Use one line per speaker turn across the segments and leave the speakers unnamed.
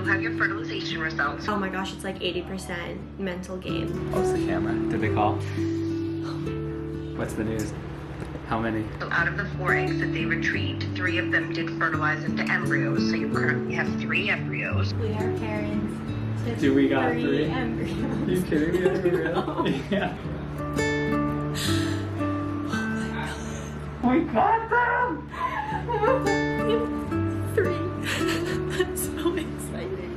you'll have your fertilization results.
Oh my gosh, it's like 80% mental game.
Oh, it's the camera. Did they call? What's the news? How many?
So out of the 4 eggs that they retrieved, 3 of them did fertilize into embryos. So you currently have 3 embryos.
We are parents to
Do we got 3
embryos.
Are you kidding me? Are we real? Yeah. We got them!
3. I'm so excited.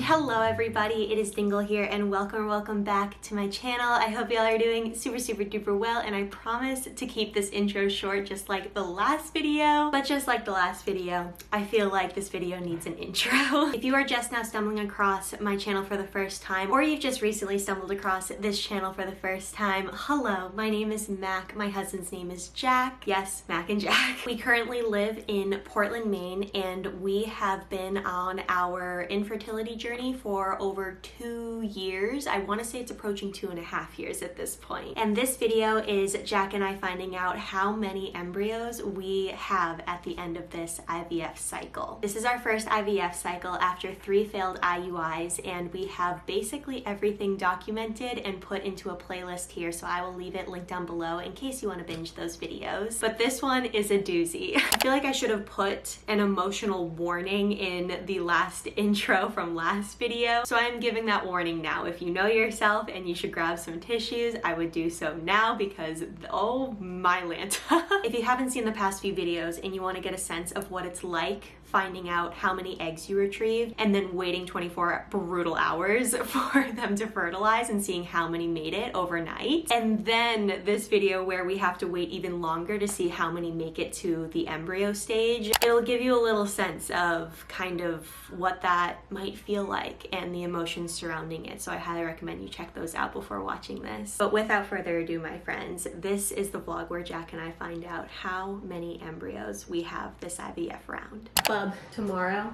Hello everybody, it is Dingle here and welcome back to my channel. I hope y'all are doing super duper well, and I promise to keep this intro short just like the last video. But just like the last video, I feel like this video needs an intro. If you are just now stumbling across my channel for the first time, or you've just recently stumbled across this channel for the first time, hello, my name is Mac, my husband's name is Jack. Yes, Mac and Jack. We currently live in Portland, Maine, and we have been on our infertility journey for over 2 years. I want to say it's approaching 2.5 years at this point. And this video is Jack and I finding out how many embryos we have at the end of this IVF cycle. This is our first IVF cycle after 3 failed IUIs, and we have basically everything documented and put into a playlist here, so I will leave it linked down below in case you want to binge those videos. But this one is a doozy. I feel like I should have put an emotional warning in the last intro from last video, so I'm giving that warning now. If you know yourself and you should grab some tissues, I would do so now, because oh my Lanta. If you haven't seen the past few videos and you want to get a sense of what it's like finding out how many eggs you retrieved and then waiting 24 brutal hours for them to fertilize and seeing how many made it overnight, and then this video where we have to wait even longer to see how many make it to the embryo stage, it'll give you a little sense of kind of what that might feel like and the emotions surrounding it. So I highly recommend you check those out before watching this. But without further ado, my friends, this is the vlog where Jack and I find out how many embryos we have this IVF round. Bub, tomorrow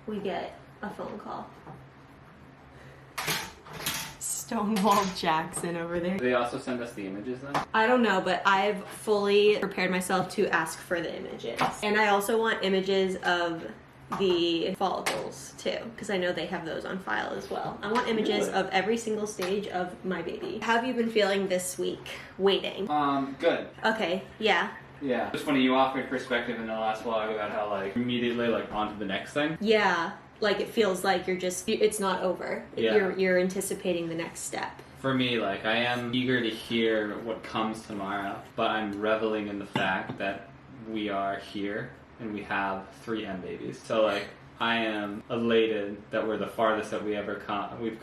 we get a phone call. Stonewall Jackson over there.
Do they also send us the images then?
I don't know, but I've fully prepared myself to ask for the images. And I also want images of the follicles too, because I know they have those on file as well. I want images of every single stage of my baby. How have you been feeling this week waiting?
Good.
Okay, yeah.
Yeah. Just funny, you offered perspective in the last vlog about how like immediately like on to the next thing.
Yeah, like it feels like you're just, it's not over.
Yeah.
You're anticipating the next step.
For me, like, I am eager to hear what comes tomorrow, but I'm reveling in the fact that we are here and we have 3 M babies. So like, I am elated that we're the farthest that we've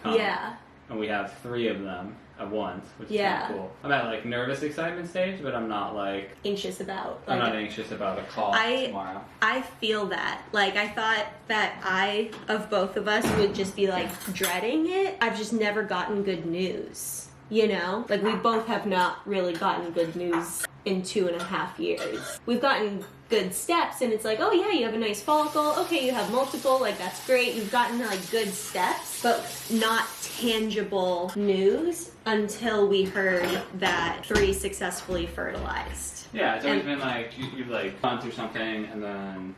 come.
Yeah.
And we have 3 of them at once, which is
Yeah.
kind of cool. I'm at like nervous excitement stage, but I'm not like
Anxious about.
I'm
like,
not anxious about a call tomorrow.
I feel that. Like, I thought that of both of us would just be like dreading it. I've just never gotten good news, you know? Like, we both have not really gotten good news in 2.5 years. We've gotten good steps, and it's like, oh yeah, you have a nice follicle, okay, you have multiple, like that's great. You've gotten like good steps, but not tangible news until we heard that 3 successfully fertilized.
Yeah, it's always been like you've like gone through something and then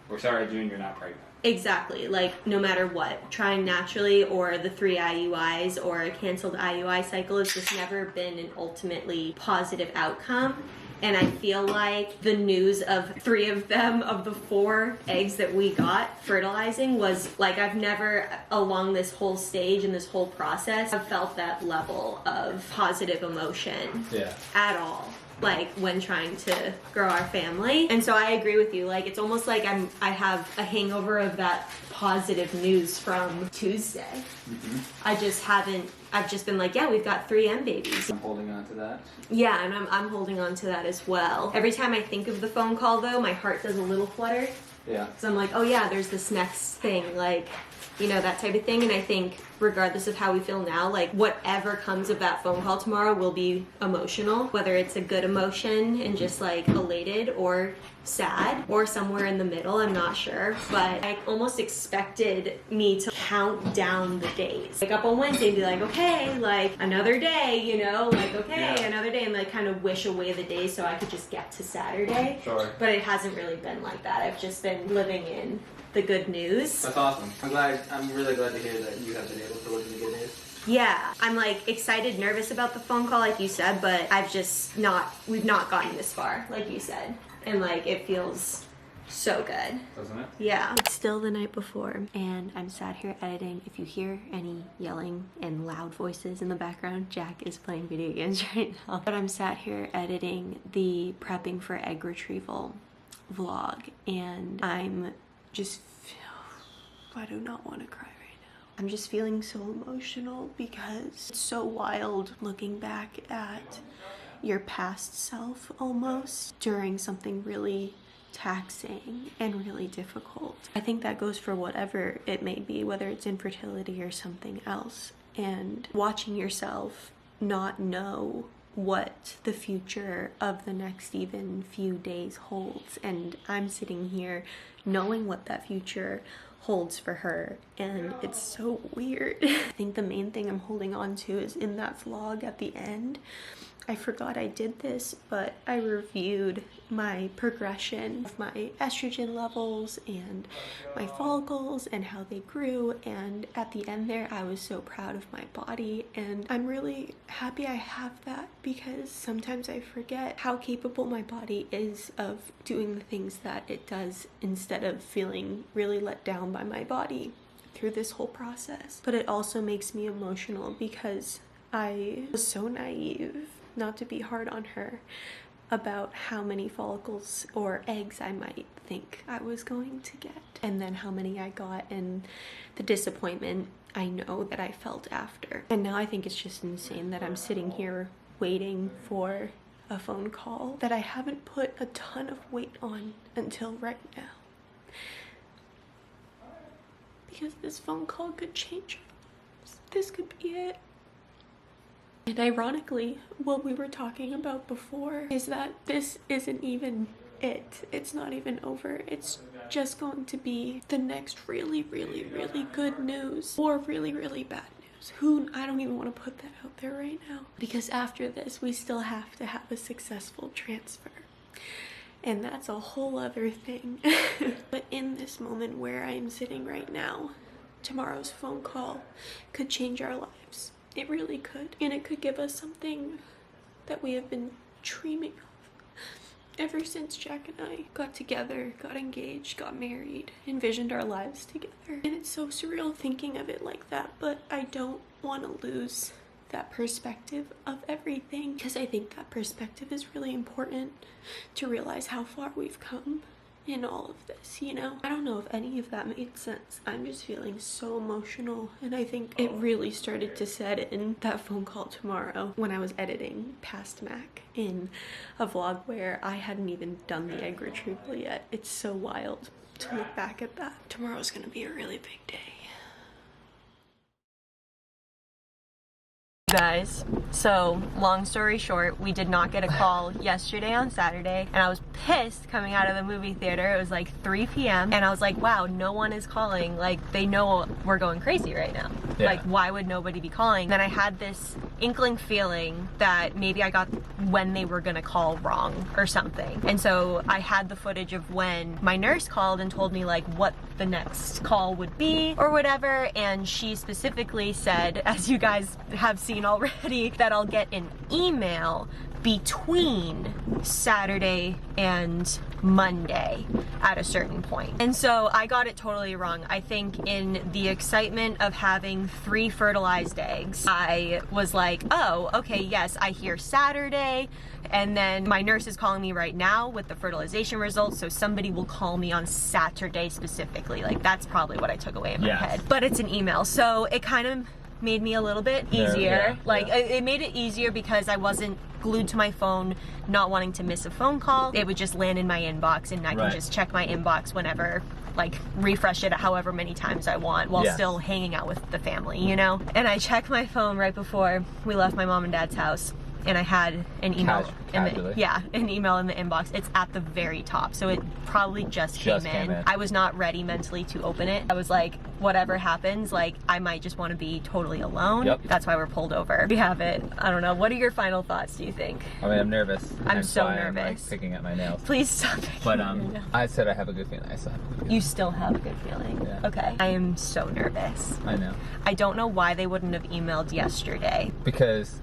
we're sorry, June, you're not pregnant.
Exactly, like no matter what, trying naturally or the 3 IUIs or a canceled IUI cycle has just never been an ultimately positive outcome. And I feel like the news of 3 of them, of the 4 eggs that we got fertilizing, was like, I've never along this whole stage and this whole process have felt that level of positive emotion at all, like when trying to grow our family. And so I agree with you, like it's almost like I have a hangover of that positive news from Tuesday. I've just been like, yeah, we've got 3 M babies.
I'm holding on to that.
Yeah, and I'm holding on to that as well. Every time I think of the phone call though, my heart does a little flutter.
Yeah.
So I'm like, oh yeah, there's this next thing, like you know, that type of thing. And I think regardless of how we feel now, like whatever comes of that phone call tomorrow will be emotional, whether it's a good emotion and just like elated or sad or somewhere in the middle, I'm not sure. But I almost expected me to count down the days. Wake up on Wednesday and be like, okay, like another day, you know, like okay, another day, and like kind of wish away the days so I could just get to Saturday.
Sure.
But it hasn't really been like that. I've just been living in the good news.
That's awesome. I'm really glad to hear that you have been able to live in the good news.
Yeah, I'm like excited, nervous about the phone call like you said, but we've not gotten this far like you said. And like it feels so good.
Doesn't it?
Yeah. It's still the night before and I'm sat here editing. If you hear any yelling and loud voices in the background, Jack is playing video games right now. But I'm sat here editing the prepping for egg retrieval vlog and I do not want to cry right now. I'm just feeling so emotional because it's so wild looking back at your past self almost during something really taxing and really difficult. I think that goes for whatever it may be, whether it's infertility or something else. And watching yourself not know what the future of the next even few days holds. And I'm sitting here knowing what that future holds for her, and it's so weird. I think the main thing I'm holding on to is in that vlog at the end. I forgot I did this, but I reviewed my progression of my estrogen levels and my follicles and how they grew, and at the end there I was so proud of my body, and I'm really happy I have that because sometimes I forget how capable my body is of doing the things that it does instead of feeling really let down by my body through this whole process. But it also makes me emotional because I was so naive, not to be hard on her, about how many follicles or eggs I might think I was going to get, and then how many I got, and the disappointment I know that I felt after. And now I think it's just insane that I'm sitting here waiting for a phone call that I haven't put a ton of weight on until right now. Because this phone call could change our lives. This could be it. And ironically, what we were talking about before is that this isn't even it. It's not even over. It's just going to be the next really, really, really good news or really, really bad news. I don't even want to put that out there right now. Because after this, we still have to have a successful transfer. And that's a whole other thing. But in this moment where I am sitting right now, tomorrow's phone call could change our lives. It really could. And it could give us something that we have been dreaming of ever since Jack and I got together, got engaged, got married, envisioned our lives together. And it's so surreal thinking of it like that, but I don't want to lose that perspective of everything because I think that perspective is really important to realize how far we've come in all of this, you know? I don't know if any of that made sense. I'm just feeling so emotional, and I think it really started to set in that phone call tomorrow when I was editing past Mac in a vlog where I hadn't even done the egg retrieval yet. It's so wild to look back at that. Tomorrow's gonna be a really big day. Guys, so long story short, we did not get a call yesterday on Saturday, and I was pissed coming out of the movie theater. It was like 3 p.m. and I was like, wow, no one is calling. Like, they know we're going crazy right now. Yeah. Like, why would nobody be calling? Then I had this inkling feeling that maybe I got when they were gonna call wrong or something. And so I had the footage of when my nurse called and told me like what the next call would be or whatever, and she specifically said, as you guys have seen already, that I'll get an email between Saturday and Monday at a certain point. And so I got it totally wrong. I think in the excitement of having 3 fertilized eggs, I was like, oh, okay, yes, I hear Saturday, and then my nurse is calling me right now with the fertilization results, so somebody will call me on Saturday specifically. Like, that's probably what I took away in my head. But it's an email, so it kind of made me a little bit easier. It made it easier because I wasn't glued to my phone, not wanting to miss a phone call. It would just land in my inbox, and I can just check my inbox whenever like refresh it however many times I want while still hanging out with the family, you know? And I checked my phone right before we left my mom and dad's house, and I had an email an email in the inbox. It's at the very top, so it probably just came in. I was not ready mentally to open it. I was like, whatever happens, like I might just want to be totally alone. That's why we're pulled over. We have it. I don't know, what are your final thoughts, do you think?
I mean, I'm nervous.
I'm so nervous.
I'm like picking at my nails.
Please stop picking
but
at your nails.
I said I have a good feeling. I still have a good feeling.
You still have a good feeling?
Yeah.
Okay. I am so nervous.
I know.
I don't know why they wouldn't have emailed yesterday.
Because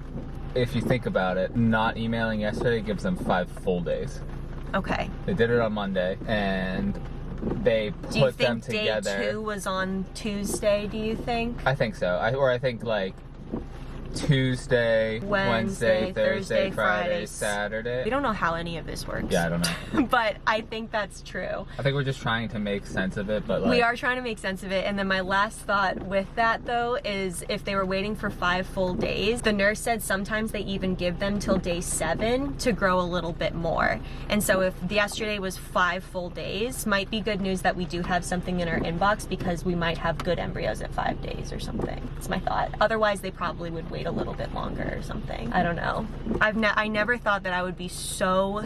if you think about it, not emailing yesterday gives them 5 full days.
Okay.
They did it on Monday, and they put them together.
Do you think day 2 was on Tuesday, do you think?
I think so. I think like Tuesday, Wednesday, Thursday, Friday, Saturday.
We don't know how any of this works.
Yeah, I don't know.
But I think that's true.
I think we're just trying to make sense of it, but like...
We are trying to make sense of it, and then my last thought with that, though, is if they were waiting for 5 full days, the nurse said sometimes they even give them till day 7 to grow a little bit more. And so if yesterday was 5 full days, might be good news that we do have something in our inbox, because we might have good embryos at 5 days or something. That's my thought. Otherwise, they probably would wait a little bit longer or something. I don't know. I never thought that I would be so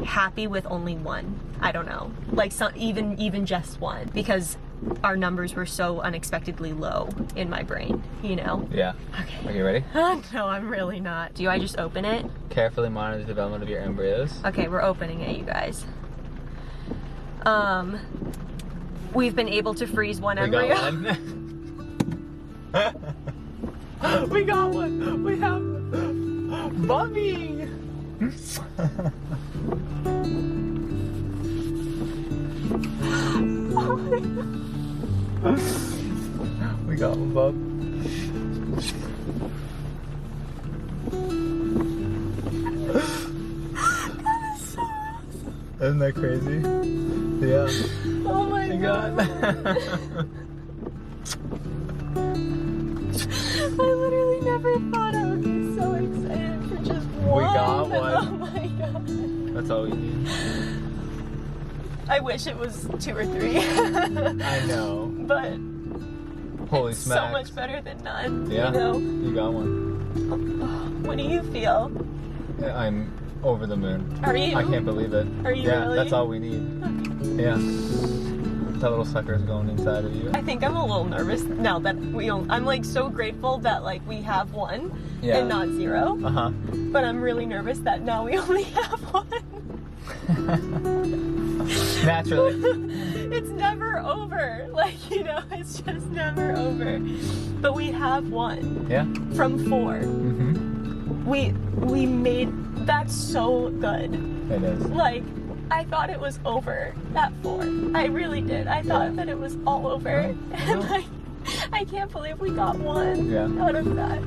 happy with only 1. I don't know. Like even just 1, because our numbers were so unexpectedly low in my brain, you know?
Yeah.
Okay.
Are you ready?
No, I'm really not. Do I just open it?
Carefully monitor the development of your embryos.
Okay, we're opening it, you guys. We've been able to freeze 1 embryo.
Got one. We got one! We have Bobby! We got one, Bob.
That is so awesome.
Isn't that crazy? Yeah.
Oh my god. I literally never thought I would be so excited for just 1.
We got one.
Oh my god.
That's all we need.
I wish it was 2 or 3.
I know.
But
Holy
it's
smacks.
so much better than none.
Yeah.
You know?
You got one.
What do you feel?
I'm over the moon.
Are you?
I can't believe it.
Are you
Yeah,
really?
that's all we need. Okay. Yeah. That little sucker is going inside of you.
I think I'm a little nervous now that I'm like so grateful that like we have 1 and not 0.
Uh-huh.
But I'm really nervous that now we only have 1.
Naturally.
It's never over. Like, you know, it's just never over. But we have 1.
Yeah.
From 4.
Mm-hmm.
We made, that's so good.
It is.
Like, I thought it was over at 4. I really did. I thought that it was all over.
No.
And like, I can't believe we got 1 out of that.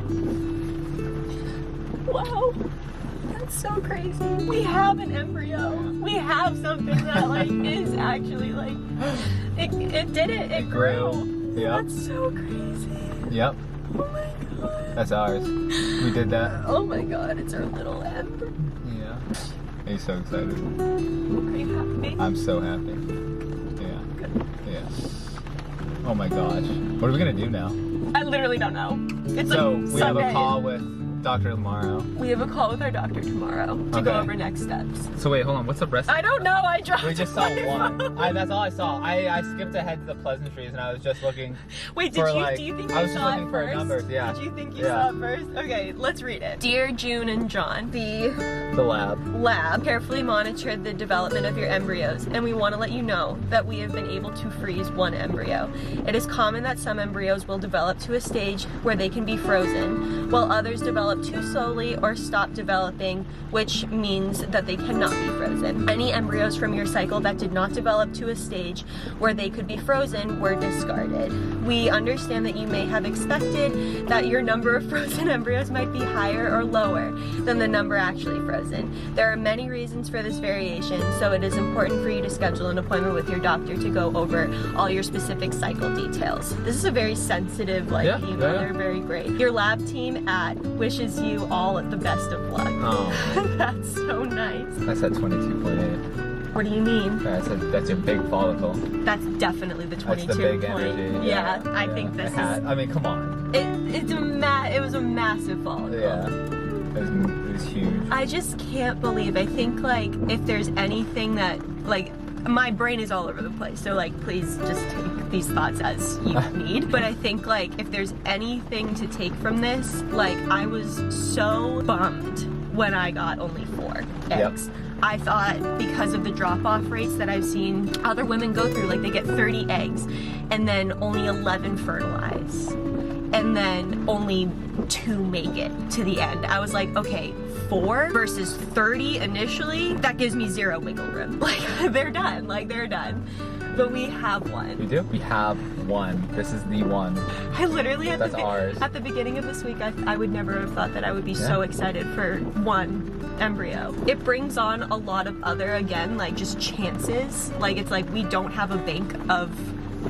Wow. That's so crazy. We have an embryo. We have something that like is actually like, it did it. It grew.
Yep.
That's so crazy.
Yep.
Oh my god.
That's ours. We did that.
Oh my god, it's our little embryo.
Yeah. Are you so excited?
Are you happy?
I'm so happy. Yeah.
Good.
Yeah. Oh my gosh. What are we gonna do now?
I literally don't know. It's
So
like
we
Sunday.
have a call with Dr. tomorrow.
We have a call with our doctor tomorrow to go over next steps.
So wait, hold on. What's the rest?
I don't know. I dropped.
We just saw
my
one.
phone.
That's all I saw. I skipped ahead to the pleasantries and I was just looking.
Wait,
for,
do
like,
you think
I
you
was just
saw
looking
it
for
first?
numbers. Yeah.
Did you think you saw it first? Okay, let's read it. Dear June and John,
The lab
carefully monitored the development of your embryos, and we want to let you know that we have been able to freeze 1 embryo. It is common that some embryos will develop to a stage where they can be frozen, while others develop too slowly or stop developing, which means that they cannot be frozen. Any embryos from your cycle that did not develop to a stage where they could be frozen were discarded. We understand that you may have expected that your number of frozen embryos might be higher or lower than the number actually frozen. There are many reasons for this variation, so it is important for you to schedule an appointment with your doctor to go over all your specific cycle details. This is a very sensitive email. They're very great. Your lab team wishes you all the best of luck.
Oh.
That's so nice.
I said 22.8.
What do you mean?
That's your big follicle.
That's definitely the 22
That's the big
point.
energy.
Yeah, I think this is...
I mean, come on.
It was a massive follicle.
Yeah. It was huge.
I just can't believe. I think, like, if there's anything that, like, my brain is all over the place, so, like, please just take these thoughts as you need. But I think, like, if there's anything to take from this, like, I was so bummed when I got only 4 eggs.
Yep.
I thought because of the drop-off rates that I've seen other women go through, like, they get 30 eggs and then only 11 fertilize. And then only 2 make it to the end. I was like, okay, 4 versus 30 initially, that gives me 0 wiggle room. Like, they're done, But we have one.
We do? We have one. This is the one.
I literally, at
ours.
At the beginning of this week, I would never have thought that I would be so excited for one embryo. It brings on a lot of other, again, like, just chances. Like, it's like we don't have a bank of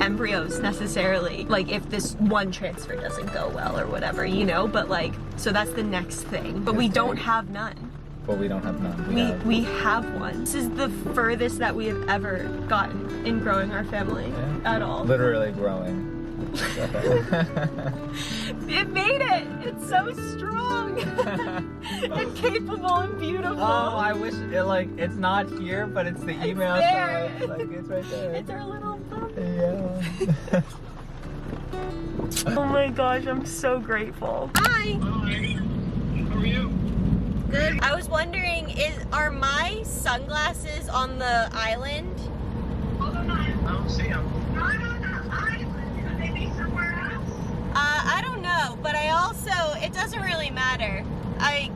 embryos necessarily, like, if this one transfer doesn't go well or whatever, you know, but, like, so that's the next thing. But we don't have none.
But we don't have none.
We have one. This is the furthest that we have ever gotten in growing our family at all.
Literally growing.
It made it! It's so strong! And capable and beautiful.
Oh, I wish it's not here, but it's the email.
There.
So it's right there.
It's our little puppy.
Yeah.
Oh my gosh, I'm so grateful. Hi!
Hi. How are you?
Good. I was wondering, are my sunglasses on the island?
I don't see them.
Not on the island. Could they be somewhere else?
I don't know, but I also, it doesn't really matter.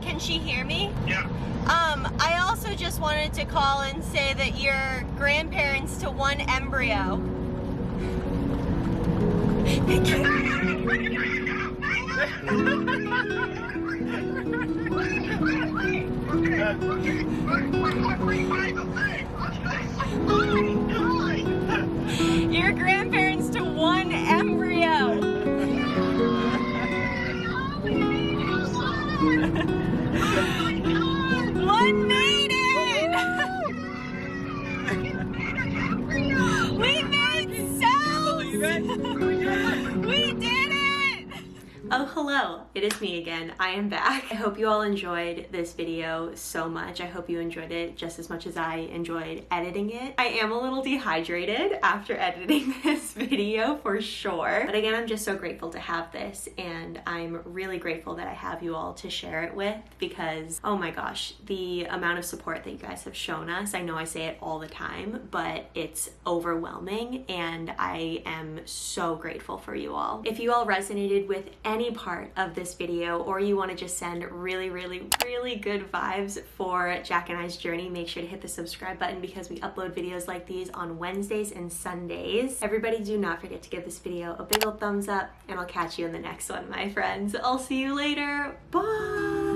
Can she hear me?
Yeah.
I also just wanted to call and say that you're grandparents to 1 embryo. You're grandparents to 1 embryo. One made it! We made cells! We did it! Oh, hello. It is me again. I am back. I hope you all enjoyed this video so much. I hope you enjoyed it just as much as I enjoyed editing it. I am a little dehydrated after editing this video for sure. But again, I'm just so grateful to have this, and I'm really grateful that I have you all to share it with, because oh my gosh, the amount of support that you guys have shown us. I know I say it all the time, but it's overwhelming, and I am so grateful for you all. If you all resonated with any part of this video, or you want to just send really good vibes for Jack and I's journey, make sure to hit the subscribe button, because we upload videos like these on Wednesdays and Sundays. Everybody, do not forget to give this video a big old thumbs up, and I'll catch you in the next one, my friends. I'll see you later. Bye!